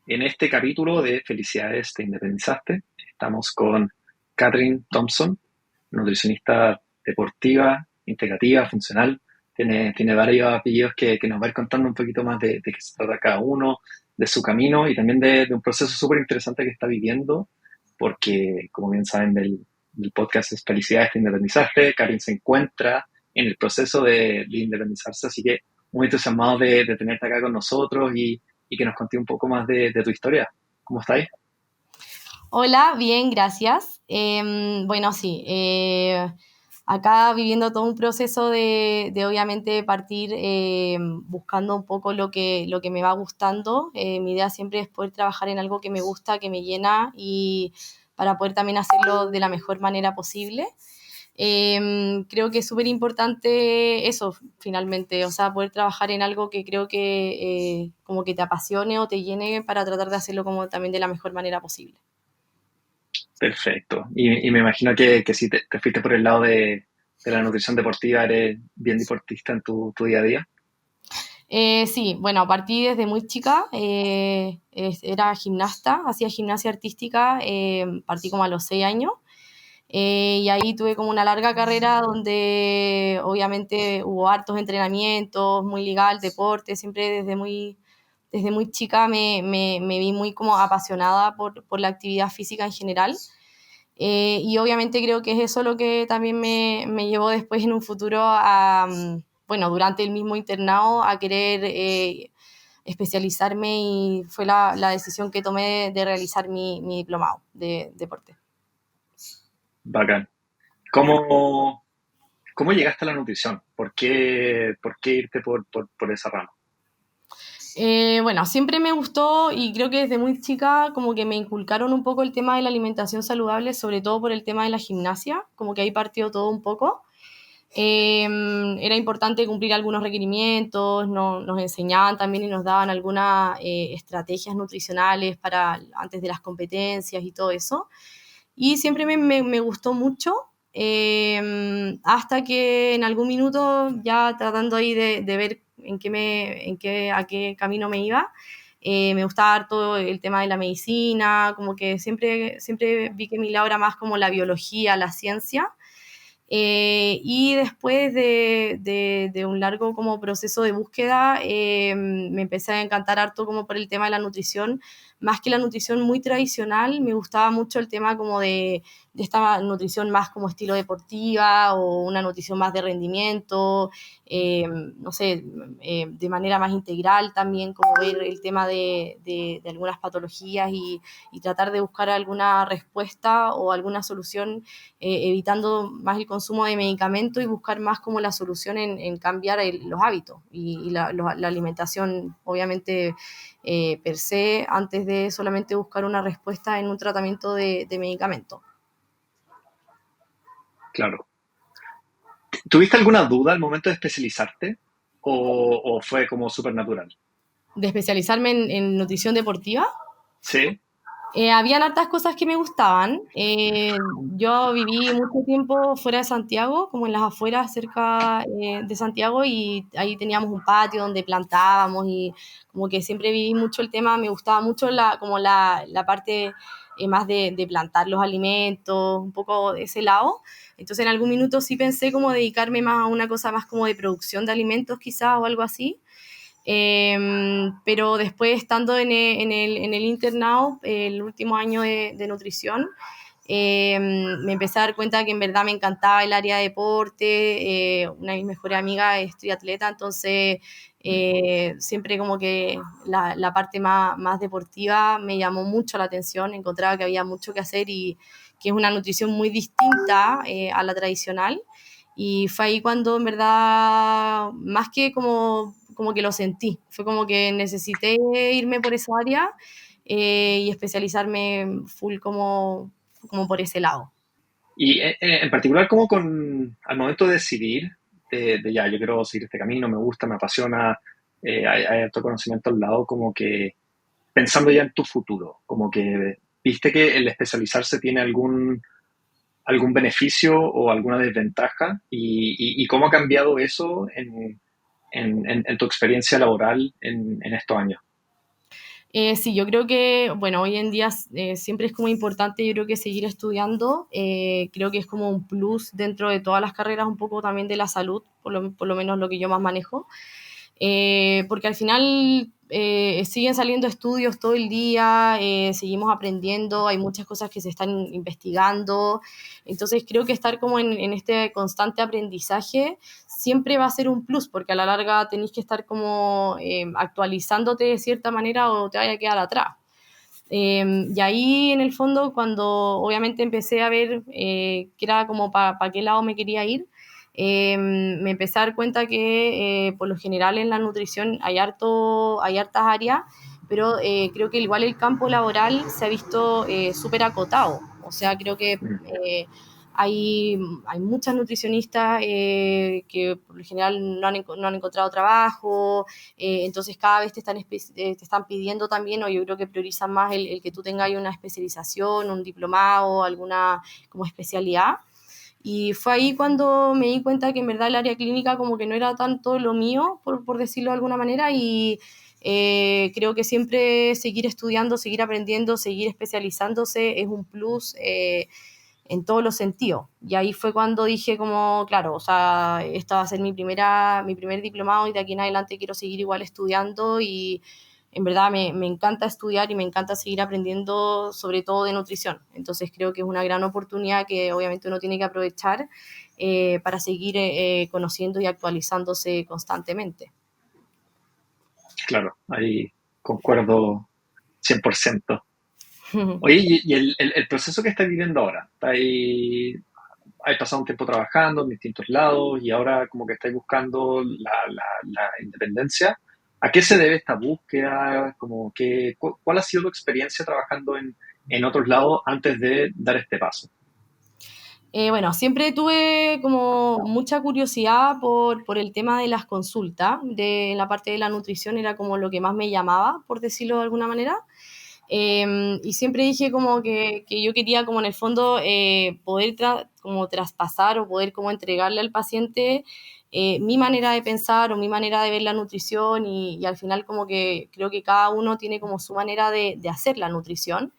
En este capítulo de Felicidades, te independizaste, estamos con Katherine Thompson, nutricionista deportiva, integrativa, funcional. Tiene varios apellidos que nos va a ir contando un poquito más de qué se trata cada uno, de su camino y también de un proceso súper interesante que está viviendo, porque como bien saben del podcast es Felicidades, te independizaste. Katherine se encuentra en el proceso de independizarse, así que muy entusiasmado de tenerte acá con nosotros y que nos conté un poco más de tu historia. ¿Cómo estáis? Hola, bien, gracias. Bueno, sí, acá viviendo todo un proceso de obviamente partir buscando un poco lo que me va gustando. Mi idea siempre es poder trabajar en algo que me gusta, que me llena y para poder también hacerlo de la mejor manera posible. Creo que es súper importante eso, finalmente, o sea, poder trabajar en algo que creo que como que te apasione o te llene para tratar de hacerlo como también de la mejor manera posible. Perfecto. Y me imagino que si te fuiste por el lado de la nutrición deportiva, eres bien deportista en tu día a día. Sí, bueno, partí desde muy chica, era gimnasta, hacía gimnasia artística, partí como a los 6 años, y ahí tuve como una larga carrera donde obviamente hubo hartos entrenamientos, muy ligada al deporte, siempre desde muy chica me vi muy como apasionada por la actividad física en general. Y obviamente creo que es eso lo que también me llevó después en un futuro bueno, durante el mismo internado a querer especializarme y fue la decisión que tomé de realizar mi diplomado de deporte. Bacán. ¿Cómo, cómo llegaste a la nutrición? ¿Por qué irte por esa rama? Bueno, siempre me gustó y creo que desde muy chica como que me inculcaron un poco el tema de la alimentación saludable, sobre todo por el tema de la gimnasia, como que ahí partió todo un poco. Eh, Era importante cumplir algunos requerimientos, nos enseñaban también y nos daban algunas estrategias nutricionales para antes de las competencias y todo eso. Y siempre me gustó mucho, hasta que en algún minuto, ya tratando ahí de ver a qué camino me iba, me gustaba harto el tema de la medicina, como que siempre vi que mi lado era más como la biología, la ciencia. Y después de un largo como proceso de búsqueda, me empecé a encantar harto como por el tema de la nutrición, más que la nutrición muy tradicional, me gustaba mucho el tema como de esta nutrición más como estilo deportiva o una nutrición más de rendimiento, no sé, de manera más integral también, como ver el tema de algunas patologías y tratar de buscar alguna respuesta o alguna solución, evitando más el consumo de medicamentos y buscar más como la solución en cambiar los hábitos y la alimentación, obviamente, per se, antes de solamente buscar una respuesta en un tratamiento de medicamento. Claro. ¿Tuviste alguna duda al momento de especializarte o fue como súper natural? De especializarme en nutrición deportiva, Sí, habían hartas cosas que me gustaban. Yo viví mucho tiempo fuera de Santiago, como en las afueras cerca de Santiago, y ahí teníamos un patio donde plantábamos y como que siempre viví mucho el tema, me gustaba mucho como la parte más de plantar los alimentos, un poco de ese lado. Entonces en algún minuto sí pensé como dedicarme más a una cosa más como de producción de alimentos quizás o algo así. Pero después, estando en el internado, el último año de nutrición, me empecé a dar cuenta que en verdad me encantaba el área de deporte. Una de mis mejores amigas es triatleta, entonces siempre como que la parte más deportiva me llamó mucho la atención, encontraba que había mucho que hacer y que es una nutrición muy distinta a la tradicional. Y fue ahí cuando en verdad, más que como que lo sentí, fue como que necesité irme por esa área y especializarme full como por ese lado. y en particular, como al momento de decidir, de ya, yo quiero seguir este camino, me gusta, me apasiona, hay alto conocimiento al lado, como que pensando ya en tu futuro, como que viste que el especializarse tiene algún beneficio o alguna desventaja y cómo ha cambiado eso en tu experiencia laboral en estos años. Sí, yo creo que, bueno, hoy en día siempre es como importante, yo creo que seguir estudiando, creo que es como un plus dentro de todas las carreras, un poco también de la salud, por lo menos lo que yo más manejo. Porque al final siguen saliendo estudios todo el día, seguimos aprendiendo, hay muchas cosas que se están investigando, entonces creo que estar como en este constante aprendizaje siempre va a ser un plus, porque a la larga tenéis que estar como actualizándote de cierta manera o te vaya a quedar atrás. Y ahí en el fondo, cuando obviamente empecé a ver que era como para qué lado me quería ir, me empecé a dar cuenta que por lo general en la nutrición hay hartas áreas, pero creo que igual el campo laboral se ha visto súper acotado. O sea, creo que Mm, hay muchas nutricionistas que por lo general no han encontrado trabajo, entonces cada vez te están pidiendo también, o yo creo que priorizan más el que tú tengas una especialización, un diplomado, alguna como especialidad. Y fue ahí cuando me di cuenta que en verdad el área clínica como que no era tanto lo mío, por decirlo de alguna manera, y creo que siempre seguir estudiando, seguir aprendiendo, seguir especializándose es un plus en todos los sentidos. Y ahí fue cuando dije como, claro, o sea, esta va a ser mi primer diplomado y de aquí en adelante quiero seguir igual estudiando y en verdad me encanta estudiar y me encanta seguir aprendiendo sobre todo de nutrición. Entonces creo que es una gran oportunidad que obviamente uno tiene que aprovechar para seguir conociendo y actualizándose constantemente. claro, ahí concuerdo 100%. Oye, y el proceso que estás viviendo ahora, hay pasado un tiempo trabajando en distintos lados y ahora como que estáis buscando la independencia. ¿A qué se debe esta búsqueda? Como que, ¿cuál ha sido tu experiencia trabajando en otros lados antes de dar este paso? Bueno, siempre tuve como mucha curiosidad por el tema de las consultas, de la parte de la nutrición era como lo que más me llamaba, por decirlo de alguna manera. Y siempre dije como que yo quería como en el fondo poder como traspasar o poder como entregarle al paciente mi manera de pensar o mi manera de ver la nutrición y al final como que creo que cada uno tiene como su manera de hacer la nutrición.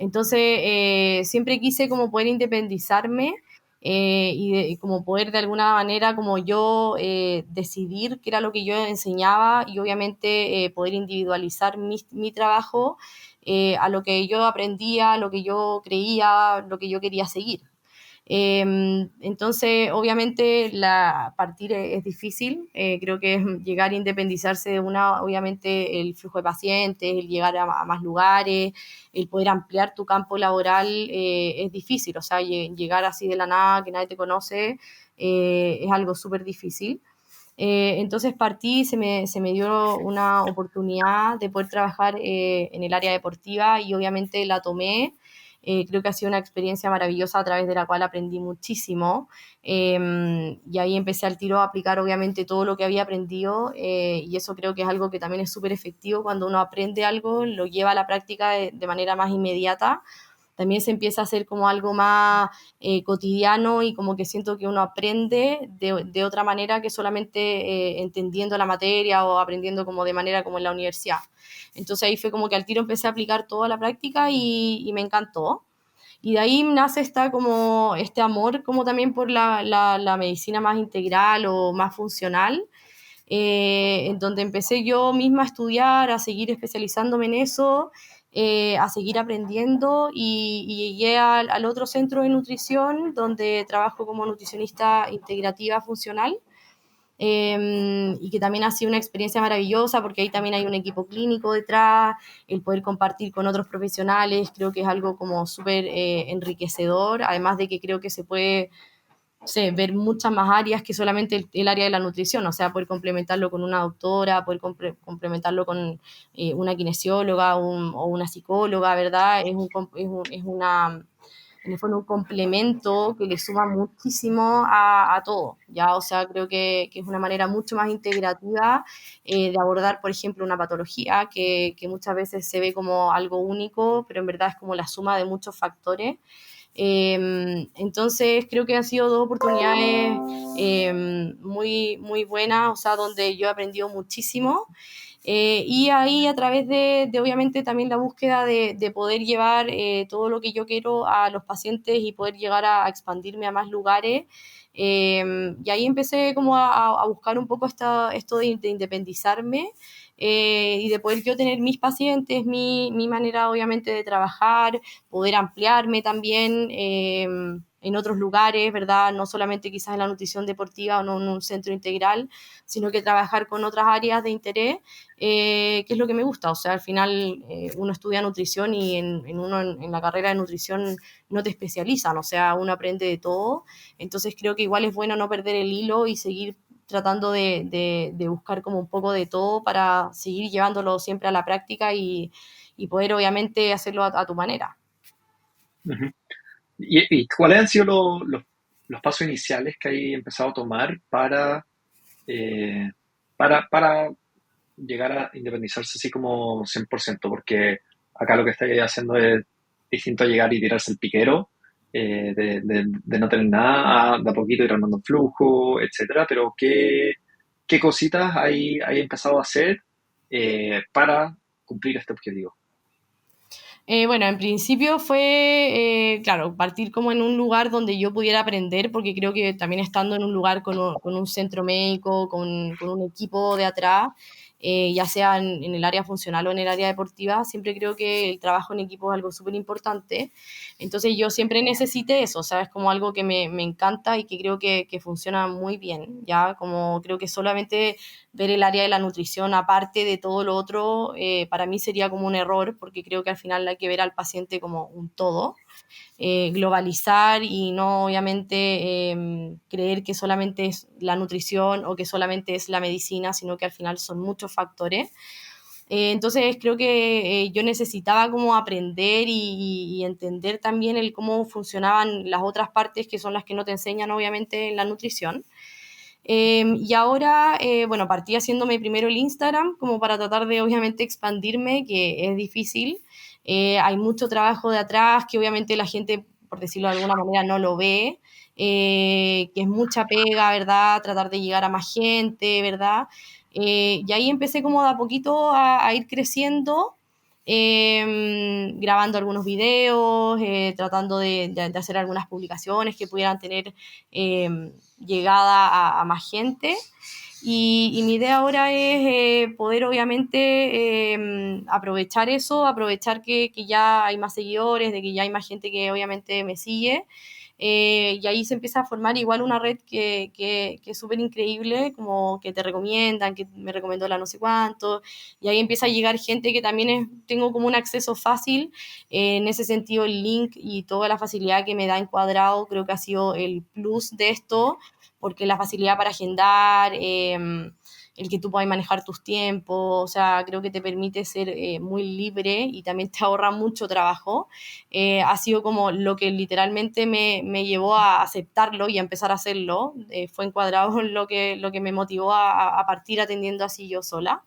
Entonces, siempre quise como poder independizarme y como poder de alguna manera como yo decidir qué era lo que yo enseñaba y obviamente poder individualizar mi trabajo a lo que yo aprendía, lo que yo creía, lo que yo quería seguir. Entonces, obviamente, partir es difícil. Creo que es llegar a independizarse de una, obviamente, el flujo de pacientes, el llegar a más lugares, el poder ampliar tu campo laboral es difícil. O sea, llegar así de la nada, que nadie te conoce, es algo súper difícil. Entonces partí, se me dio una oportunidad de poder trabajar en el área deportiva y obviamente la tomé. Creo que ha sido una experiencia maravillosa a través de la cual aprendí muchísimo y ahí empecé al tiro a aplicar obviamente todo lo que había aprendido y eso creo que es algo que también es súper efectivo cuando uno aprende algo, lo lleva a la práctica de manera más inmediata también se empieza a hacer como algo más cotidiano y como que siento que uno aprende de otra manera que solamente entendiendo la materia o aprendiendo como de manera como en la universidad. Entonces ahí fue como que al tiro empecé a aplicar toda la práctica y me encantó. Y de ahí nace como este amor como también por la medicina más integral o más funcional, en donde empecé yo misma a estudiar, a seguir especializándome en eso, a seguir aprendiendo y llegué al otro centro de nutrición donde trabajo como nutricionista integrativa funcional. Y que también ha sido una experiencia maravillosa porque ahí también hay un equipo clínico detrás, el poder compartir con otros profesionales, creo que es algo como súper enriquecedor, además de que creo que se puede sé, ver muchas más áreas que solamente el área de la nutrición, o sea, poder complementarlo con una doctora, poder complementarlo con una kinesióloga o una psicóloga, ¿verdad? Es una, en el fondo, un complemento que le suma muchísimo a todo, ¿ya? O sea, creo que es una manera mucho más integrativa de abordar, por ejemplo, una patología que muchas veces se ve como algo único, pero en verdad es como la suma de muchos factores Entonces creo que han sido dos oportunidades muy, muy buenas, o sea, donde yo he aprendido muchísimo. Y ahí a través de obviamente también la búsqueda de poder llevar todo lo que yo quiero a los pacientes y poder llegar a expandirme a más lugares. Y ahí empecé como a buscar un poco esto de independizarme y de poder yo tener mis pacientes, mi manera obviamente de trabajar, poder ampliarme también en otros lugares, ¿verdad? No solamente quizás en la nutrición deportiva o no en un centro integral, sino que trabajar con otras áreas de interés, que es lo que me gusta. O sea, al final uno estudia nutrición y en la carrera de nutrición no te especializan, o sea, uno aprende de todo. Entonces creo que igual es bueno no perder el hilo y seguir tratando de buscar como un poco de todo para seguir llevándolo siempre a la práctica y poder obviamente hacerlo a tu manera. Ujú. ¿Y cuáles han sido los pasos iniciales que hay empezado a tomar eh, para llegar a independizarse así como 100%? Porque acá lo que estáis haciendo es distinto a llegar y tirarse el piquero, de no tener nada, de a poquito ir armando un flujo, etcétera. Pero ¿qué cositas hay empezado a hacer para cumplir este objetivo? Bueno, en principio fue, claro, partir como en un lugar donde yo pudiera aprender, porque creo que también estando en un lugar con un centro médico, con un equipo de atrás, ya sea en el área funcional o en el área deportiva, siempre creo que el trabajo en equipo es algo súper importante. Entonces yo siempre necesité eso, ¿sabes? Como algo que me encanta y que creo que funciona muy bien, ¿ya? Como creo que solamente ver el área de la nutrición aparte de todo lo otro, para mí sería como un error, porque creo que al final hay que ver al paciente como un todo, globalizar y no obviamente creer que solamente es la nutrición o que solamente es la medicina, sino que al final son muchos factores. Entonces creo que yo necesitaba como aprender y entender también el cómo funcionaban las otras partes que son las que no te enseñan obviamente en la nutrición. Y ahora, bueno, partí haciéndome primero el Instagram como para tratar de obviamente expandirme, que es difícil. Hay mucho trabajo de atrás que obviamente la gente, por decirlo de alguna manera, no lo ve, que es mucha pega, ¿verdad? Tratar de llegar a más gente, ¿verdad? Y ahí empecé como de a poquito a ir creciendo, grabando algunos videos, tratando de hacer algunas publicaciones que pudieran tener llegada a más gente. Y mi idea ahora es poder obviamente aprovechar eso, aprovechar que ya hay más seguidores, de que ya hay más gente que obviamente me sigue. Y ahí se empieza a formar igual una red que es súper increíble, como que te recomiendan, que me recomendó la no sé cuánto, y ahí empieza a llegar gente que también tengo como un acceso fácil. En ese sentido el link y toda la facilidad que me da Encuadrado creo que ha sido el plus de esto, porque la facilidad para agendar, el que tú puedas manejar tus tiempos, o sea, creo que te permite ser muy libre y también te ahorra mucho trabajo. Ha sido como lo que literalmente me llevó a aceptarlo y a empezar a hacerlo. Fue Encuadrado lo que me motivó a partir atendiendo así yo sola,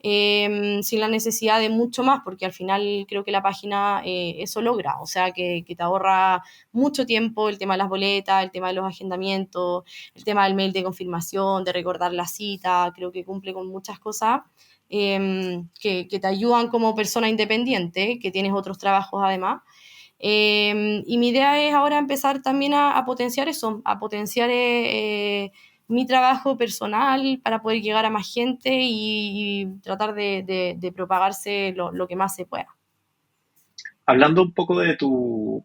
sin la necesidad de mucho más, porque al final creo que la página eso logra, o sea, que te ahorra mucho tiempo el tema de las boletas, el tema de los agendamientos, el tema del mail de confirmación, de recordar la cita, creo que cumple con muchas cosas que te ayudan como persona independiente, que tienes otros trabajos además. Y mi idea es ahora empezar también a potenciar eso, a potenciar mi trabajo personal para poder llegar a más gente y tratar de propagarse lo que más se pueda. Hablando un poco de tu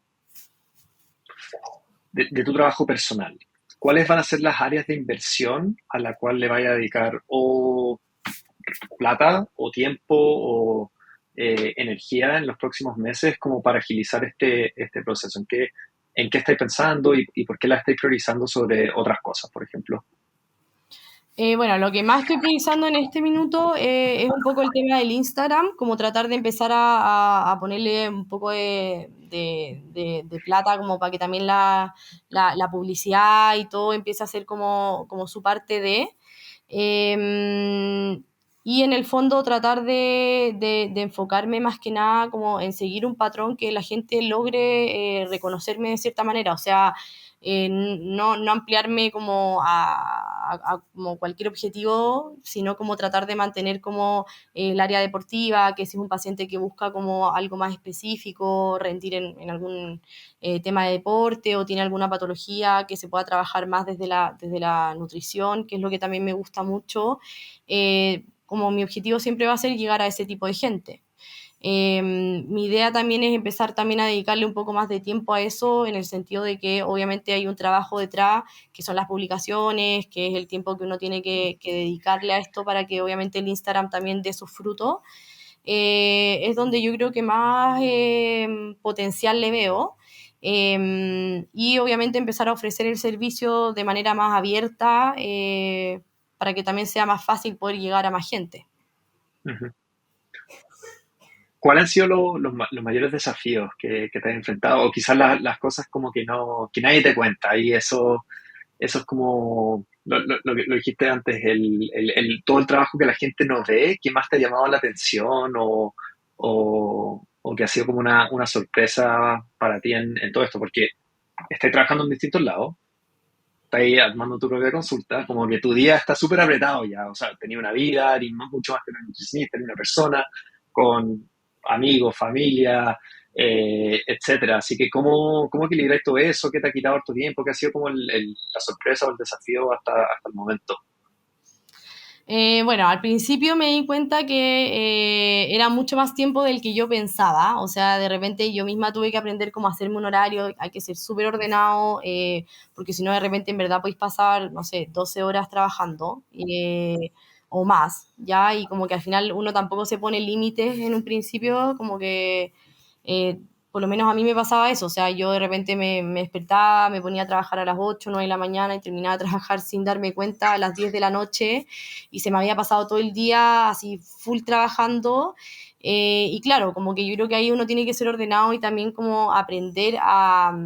trabajo personal, ¿cuáles van a ser las áreas de inversión a la cual le vaya a dedicar o plata o tiempo o energía en los próximos meses como para agilizar este proceso? ¿En qué estáis pensando y por qué la estáis priorizando sobre otras cosas, por ejemplo? Bueno, lo que más estoy priorizando en este minuto es un poco el tema del Instagram, como tratar de empezar a ponerle un poco de plata como para que también la publicidad y todo empiece a ser como su parte de. y en el fondo tratar de enfocarme más que nada como en seguir un patrón que la gente logre reconocerme de cierta manera, o sea, no ampliarme como a como cualquier objetivo, sino como tratar de mantener como el área deportiva, que si es un paciente que busca como algo más específico, rendir en algún tema de deporte o tiene alguna patología que se pueda trabajar más desde la nutrición, que es lo que también me gusta mucho, como mi objetivo siempre va a ser llegar a ese tipo de gente. Mi idea también es empezar también a dedicarle un poco más de tiempo a eso, en el sentido de que obviamente hay un trabajo detrás, que son las publicaciones, que es el tiempo que uno tiene que dedicarle a esto para que obviamente el Instagram también dé sus frutos. Es donde yo creo que más potencial le veo. Y obviamente empezar a ofrecer el servicio de manera más abierta para que también sea más fácil poder llegar a más gente. Ujú. ¿Cuáles han sido los mayores desafíos que te has enfrentado? O quizás las cosas como que no, que nadie te cuenta, y eso es como lo dijiste antes, todo el trabajo que la gente no ve, ¿qué más te ha llamado la atención o que ha sido como una sorpresa para ti en todo esto? Porque estás trabajando en distintos lados, estás ahí armando tu propia consulta, como que tu día está súper apretado ya, o sea, tenía una vida, eres mucho más que una nutricionista, eres una persona con amigos, familia, etcétera. Así que, ¿cómo equilibrar todo eso? ¿Qué te ha quitado harto tiempo? ¿Qué ha sido como la sorpresa o el desafío hasta el momento? Bueno, al principio me di cuenta que era mucho más tiempo del que yo pensaba, o sea, de repente yo misma tuve que aprender cómo hacerme un horario, hay que ser súper ordenado, porque si no de repente en verdad podéis pasar, no sé, 12 horas trabajando o más, ¿ya? Y como que al final uno tampoco se pone límites en un principio, como que eh, por lo menos a mí me pasaba eso, o sea, yo de repente me despertaba, me ponía a trabajar a las 8 9 de la mañana y terminaba de trabajar sin darme cuenta a las 10 de la noche y se me había pasado todo el día así full trabajando. Y claro, como que yo creo que ahí uno tiene que ser ordenado y también como aprender a,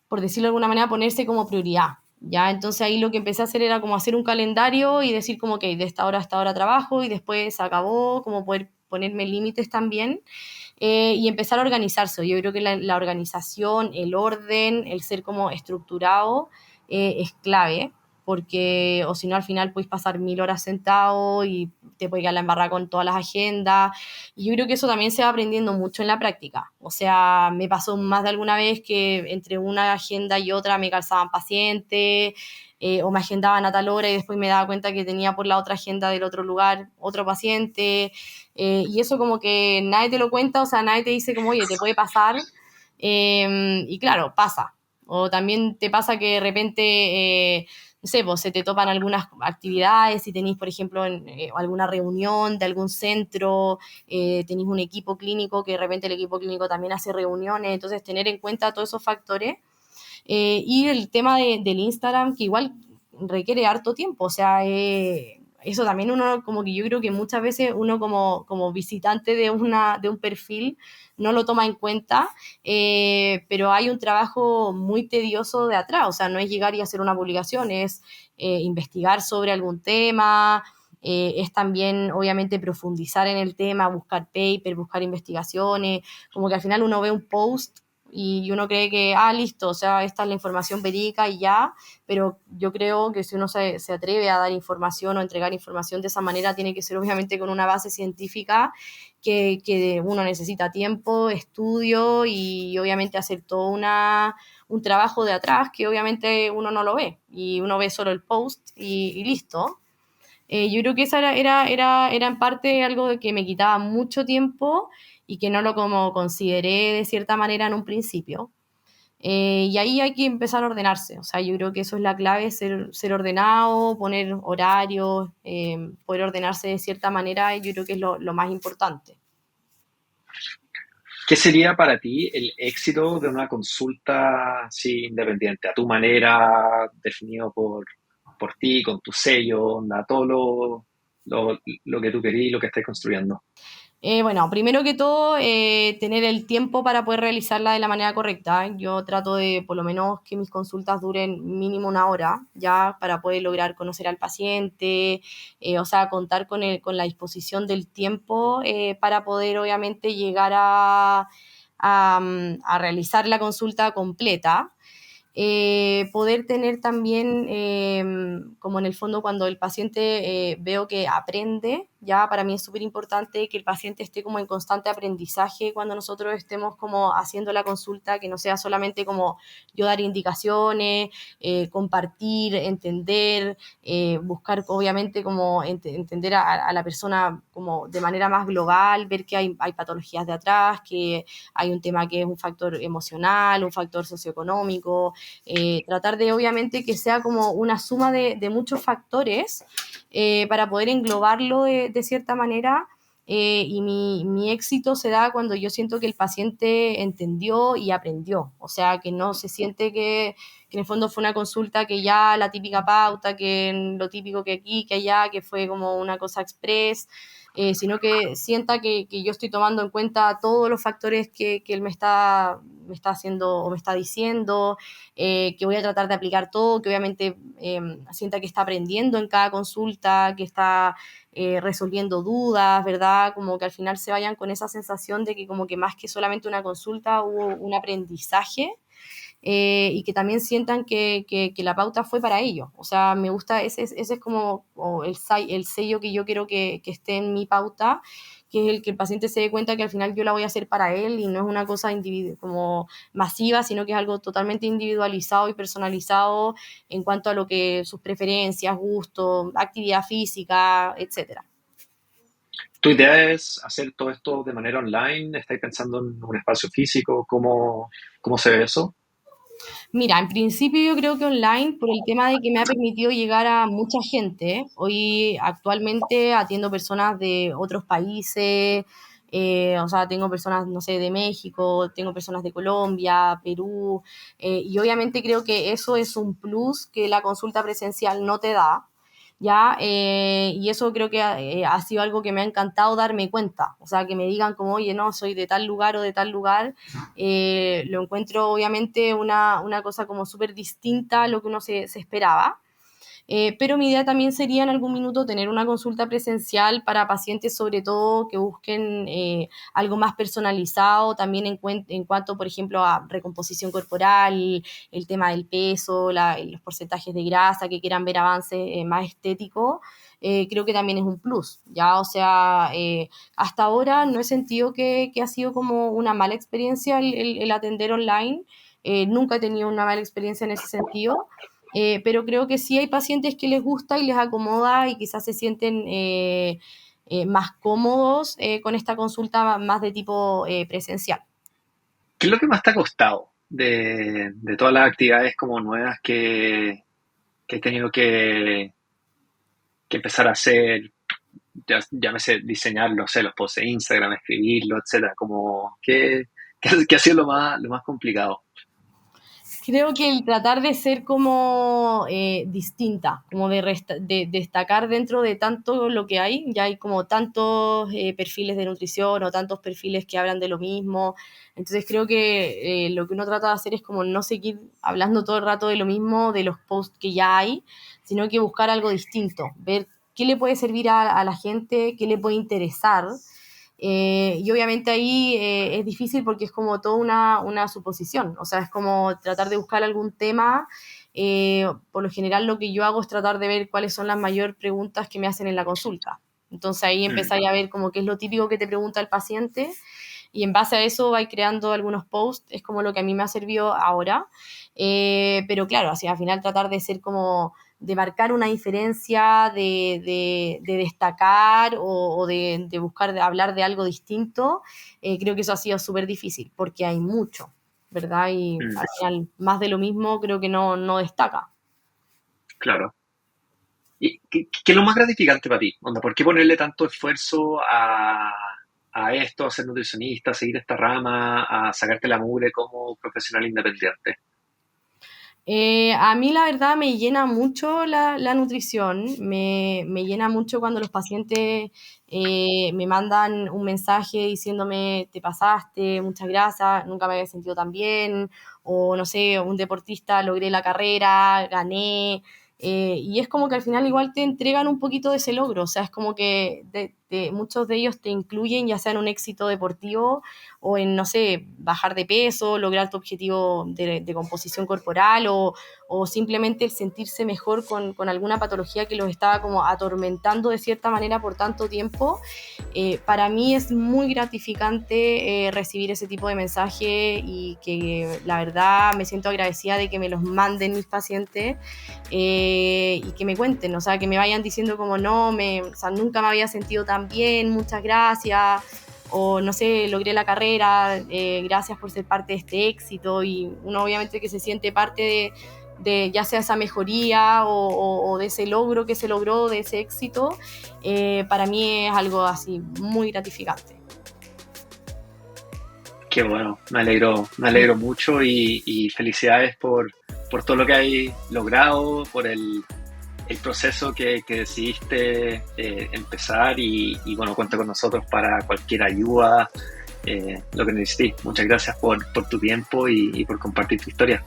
por decirlo de alguna manera, ponerse como prioridad. ¿Ya? Entonces ahí lo que empecé a hacer era como hacer un calendario y decir como que de esta hora a esta hora trabajo y después se acabó, como poder ponerme límites también y empezar a organizarse. Yo creo que la organización, el orden, el ser como estructurado es clave, porque o si no al final puedes pasar 1000 horas sentado y te puedes quedar la embarrada con todas las agendas. Y yo creo que eso también se va aprendiendo mucho en la práctica. O sea, me pasó más de alguna vez que entre una agenda y otra me calzaban pacientes, o me agendaban a tal hora y después me daba cuenta que tenía por la otra agenda del otro lugar otro paciente, y eso como que nadie te lo cuenta, o sea, nadie te dice como, oye, te puede pasar, y claro, pasa. O también te pasa que de repente, no sé, pues se te topan algunas actividades, si tenéis, por ejemplo, alguna reunión de algún centro, tenéis un equipo clínico que de repente el equipo clínico también hace reuniones, entonces tener en cuenta todos esos factores. Y el tema del Instagram, que igual requiere harto tiempo, o sea, eso también uno, como que yo creo que muchas veces uno como visitante de un perfil no lo toma en cuenta, pero hay un trabajo muy tedioso de atrás, o sea, no es llegar y hacer una publicación, es investigar sobre algún tema, es también obviamente profundizar en el tema, buscar papers, buscar investigaciones, como que al final uno ve un post y uno cree que, listo, o sea, esta es la información verídica y ya, pero yo creo que si uno se atreve a dar información o entregar información de esa manera, tiene que ser obviamente con una base científica que uno necesita tiempo, estudio y obviamente hacer todo un trabajo de atrás que obviamente uno no lo ve y uno ve solo el post y listo. Yo creo que esa era en parte algo que me quitaba mucho tiempo y que no lo como consideré de cierta manera en un principio. Y ahí hay que empezar a ordenarse. O sea, yo creo que eso es la clave, ser ordenado, poner horarios, poder ordenarse de cierta manera, y yo creo que es lo más importante. ¿Qué sería para ti el éxito de una consulta así independiente, a tu manera, definido por ti, con tu sello, onda, todo lo que tú querías y lo que estés construyendo? Bueno, primero que todo, tener el tiempo para poder realizarla de la manera correcta. Yo trato de, por lo menos, que mis consultas duren mínimo una hora, ya, para poder lograr conocer al paciente, o sea, contar con la disposición del tiempo para poder, obviamente, llegar a realizar la consulta completa. Poder tener también, como en el fondo cuando el paciente veo que aprende, ya para mí es súper importante que el paciente esté como en constante aprendizaje cuando nosotros estemos como haciendo la consulta, que no sea solamente como yo dar indicaciones, compartir, entender, buscar obviamente como entender a la persona como de manera más global, ver que hay patologías de atrás, que hay un tema que es un factor emocional, un factor socioeconómico, tratar de obviamente que sea como una suma de muchos factores para poder englobarlo de cierta manera. Y mi éxito se da cuando yo siento que el paciente entendió y aprendió, o sea, que no se siente que en el fondo fue una consulta que ya la típica pauta, que lo típico que aquí, que allá, que fue como una cosa express, sino que sienta que yo estoy tomando en cuenta todos los factores que él me está haciendo o me está diciendo, que voy a tratar de aplicar todo, que obviamente sienta que está aprendiendo en cada consulta, que está resolviendo dudas, ¿verdad? Como que al final se vayan con esa sensación de que como que más que solamente una consulta hubo un aprendizaje y que también sientan que la pauta fue para ellos. O sea, me gusta, ese es como el sello que yo quiero que esté en mi pauta, que es el que el paciente se dé cuenta que al final yo la voy a hacer para él y no es una cosa como masiva, sino que es algo totalmente individualizado y personalizado en cuanto a lo que sus preferencias, gustos, actividad física, etcétera. ¿Tu idea es hacer todo esto de manera online? ¿Estáis pensando en un espacio físico? ¿Cómo se ve eso? Mira, en principio yo creo que online por el tema de que me ha permitido llegar a mucha gente. Hoy actualmente atiendo personas de otros países, o sea, tengo personas, no sé, de México, tengo personas de Colombia, Perú, y obviamente creo que eso es un plus que la consulta presencial no te da. ¿Ya? Y eso creo que ha sido algo que me ha encantado darme cuenta, o sea, que me digan como, oye, no, soy de tal lugar o de tal lugar, lo encuentro obviamente una cosa como súper distinta a lo que uno se esperaba. Pero mi idea también sería en algún minuto tener una consulta presencial para pacientes, sobre todo que busquen algo más personalizado, también en cuanto, por ejemplo, a recomposición corporal, el tema del peso, los porcentajes de grasa, que quieran ver avances más estéticos. Creo que también es un plus, ¿ya? O sea, hasta ahora no he sentido que ha sido como una mala experiencia el atender online. Nunca he tenido una mala experiencia en ese sentido. Pero creo que sí hay pacientes que les gusta y les acomoda y quizás se sienten más cómodos con esta consulta más de tipo presencial. ¿Qué es lo que más te ha costado de todas las actividades como nuevas que he tenido que empezar a hacer? Llámese diseñar, no sé, los posts de Instagram, escribirlo, etcétera. ¿Qué ha sido lo más complicado? Creo que el tratar de ser como distinta, como de destacar dentro de tanto lo que hay, ya hay como tantos perfiles de nutrición o tantos perfiles que hablan de lo mismo, entonces creo que lo que uno trata de hacer es como no seguir hablando todo el rato de lo mismo, de los posts que ya hay, sino que buscar algo distinto, ver qué le puede servir a la gente, qué le puede interesar. Y obviamente ahí es difícil porque es como toda una suposición, o sea, es como tratar de buscar algún tema. Por lo general lo que yo hago es tratar de ver cuáles son las mayores preguntas que me hacen en la consulta. Entonces ahí Mm. empezáis a ver como qué es lo típico que te pregunta el paciente y en base a eso vais creando algunos posts, es como lo que a mí me ha servido ahora. Pero claro, así, al final tratar de ser como de marcar una diferencia, de destacar o de buscar de hablar de algo distinto, creo que eso ha sido súper difícil porque hay mucho, ¿verdad? Y Mm, al final más de lo mismo creo que no destaca. claro. ¿Y qué es lo más gratificante para ti? Onda, ¿por qué ponerle tanto esfuerzo a esto, a ser nutricionista, a seguir esta rama, a sacarte la mugre como profesional independiente? A mí la verdad me llena mucho la nutrición, me llena mucho cuando los pacientes me mandan un mensaje diciéndome te pasaste, muchas gracias, nunca me había sentido tan bien, o no sé, un deportista, logré la carrera, gané, y es como que al final igual te entregan un poquito de ese logro, o sea, es como que muchos de ellos te incluyen ya sea en un éxito deportivo o en, no sé, bajar de peso, lograr tu objetivo de composición corporal o simplemente el sentirse mejor con alguna patología que los estaba como atormentando de cierta manera por tanto tiempo. Para mí es muy gratificante recibir ese tipo de mensaje y que la verdad me siento agradecida de que me los manden mis pacientes y que me cuenten, o sea, que me vayan diciendo como no, o sea, nunca me había sentido tan bien, muchas gracias, o no sé, logré la carrera, gracias por ser parte de este éxito, y uno obviamente que se siente parte de ya sea esa mejoría o de ese logro que se logró, de ese éxito, para mí es algo así muy gratificante. Qué bueno, me alegro mucho y felicidades por todo lo que hay logrado, por el proceso que decidiste empezar y bueno, cuenta con nosotros para cualquier ayuda, lo que necesites. Muchas gracias por tu tiempo y por compartir tu historia.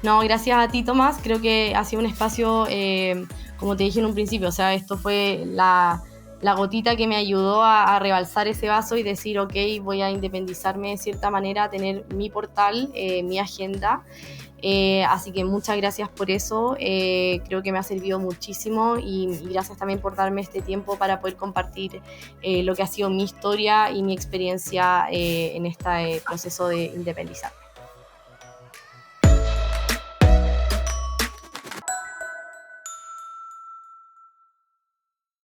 No, gracias a ti, Tomás. Creo que ha sido un espacio, como te dije en un principio, o sea, esto fue la gotita que me ayudó a rebalsar ese vaso y decir, ok, voy a independizarme de cierta manera, tener mi portal, mi agenda. Así que muchas gracias por eso. Creo que me ha servido muchísimo y gracias también por darme este tiempo para poder compartir lo que ha sido mi historia y mi experiencia en este proceso de independizarme.